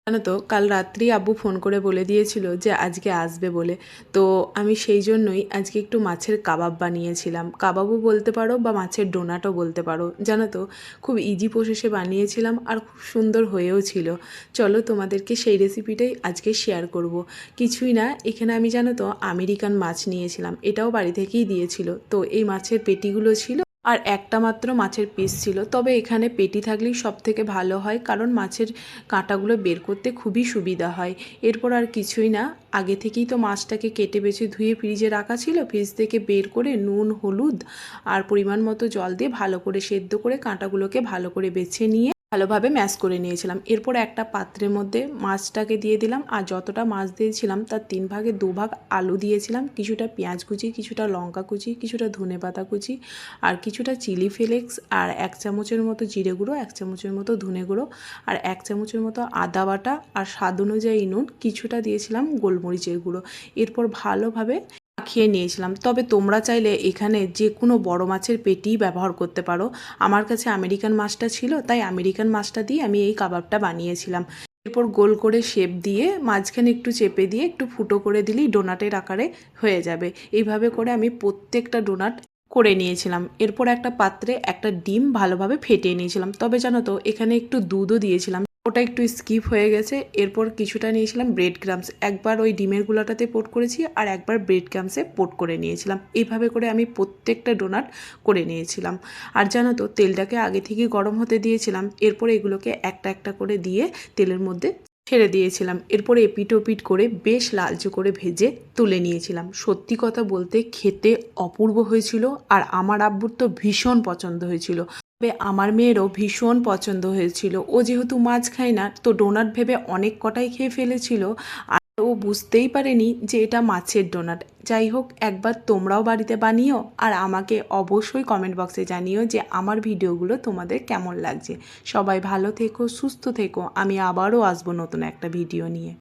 জানো তো কাল রাত্রি আব্বু ফোন করে বলে দিয়েছিল যে আজকে আসবে বলে। তো আমি সেই জন্যই আজকে একটু মাছের কাবাব বানিয়েছিলাম, কাবাবও বলতে পারো বা মাছের ডোনাটও বলতে পারো। জানো তো খুব ইজি প্রসেসে বানিয়েছিলাম আর খুব সুন্দর হয়েও ছিল। চলো তোমাদেরকে সেই রেসিপিটাই আজকে শেয়ার করব। কিছুই না, এখানে আমি জানো তো আমেরিকান মাছ নিয়েছিলাম, এটাও বাড়ি থেকেই দিয়েছিল। তো এই মাছের পেটিগুলো ছিল আর একটা মাত্র মাছের পিস ছিল, তবে এখানে পেটি থাকলেই সব থেকে ভালো হয়, কারণ মাছের কাঁটাগুলো বের করতে খুবই সুবিধা হয়। এরপর আর কিছুই না, আগে থেকেই তো মাছটাকে কেটে বেছে ধুয়ে ফ্রিজে রাখা ছিল, ফ্রিজ থেকে বের করে নুন হলুদ আর পরিমাণ মতো জল দিয়ে ভালো করে সেদ্ধ করে কাঁটাগুলোকে ভালো করে বেছে নিয়ে ভালোভাবে ম্যাশ করে নিয়েছিলাম। এরপর একটা পাত্রের মধ্যে মাছটাকে দিয়ে দিলাম, আর যতটা মাছ দিয়েছিলাম তার 3 ভাগে 2 ভাগ আলু দিয়েছিলাম, কিছুটা পেঁয়াজ কুচি, কিছুটা লঙ্কা কুচি, কিছুটা ধনেপাতা কুচি আর কিছুটা চিলি ফ্লেক্স, আর 1 চামচের মতো জিরে গুঁড়ো, 1 চামচের মতো ধনে গুঁড়ো আর 1 চামচের মতো আদা বাটা আর স্বাদ অনুযায়ী নুন, কিছুটা দিয়েছিলাম গোলমরিচের গুঁড়ো। এরপর ভালোভাবে মাখিয়ে নিয়েছিলাম। তবে তোমরা চাইলে এখানে যে কোনো বড় মাছের পেটিই ব্যবহার করতে পারো। আমার কাছে আমেরিকান মাছটা ছিল, তাই আমেরিকান মাছটা দিয়ে আমি এই কাবাবটা বানিয়েছিলাম। এরপর গোল করে শেপ দিয়ে মাঝখানে একটু চেপে দিয়ে একটু ফুটো করে দিলেই ডোনাটের আকারে হয়ে যাবে। এইভাবে করে আমি প্রত্যেকটা ডোনাট করে নিয়েছিলাম। এরপর একটা পাত্রে একটা ডিম ভালোভাবে ফেটিয়ে নিয়েছিলাম, তবে জানো তো এখানে একটু দুধও দিয়েছিলাম, ওটা একটু স্কিপ হয়ে গেছে। এরপর কিছুটা নিয়েছিলাম ব্রেড ক্রামস, একবার ওই ডিমের গুলাটাতে পোট করেছি আর একবার ব্রেড ক্রামসে পোট করে নিয়েছিলাম। এইভাবে করে আমি প্রত্যেকটা ডোনাট করে নিয়েছিলাম। আর জানো তো তেলটাকে আগে থেকে গরম হতে দিয়েছিলাম, এরপর এগুলোকে একটা একটা করে দিয়ে তেলের মধ্যে ছেড়ে দিয়েছিলাম। এরপরে এপিট ওপিট করে বেশ লালচে করে ভেজে তুলে নিয়েছিলাম। সত্যি কথা বলতে খেতে অপূর্ব হয়েছিল, আর আমার আব্বুর তো ভীষণ পছন্দ হয়েছিল। তবে আমার মেয়েরও ভীষণ পছন্দ হয়েছিল। ও যেহেতু মাছ খায় না, তো ডোনাট ভেবে অনেক কটাই খেয়ে ফেলেছিল, আর ও বুঝতেই পারেনি যে এটা মাছের ডোনাট। যাই হোক, একবার তোমরাও বাড়িতে বানিও আর আমাকে অবশ্যই কমেন্ট বক্সে জানিও যে আমার ভিডিওগুলো তোমাদের কেমন লাগছে। সবাই ভালো থেকো, সুস্থ থেকো, আমি আবারও আসবো নতুন একটা ভিডিও নিয়ে।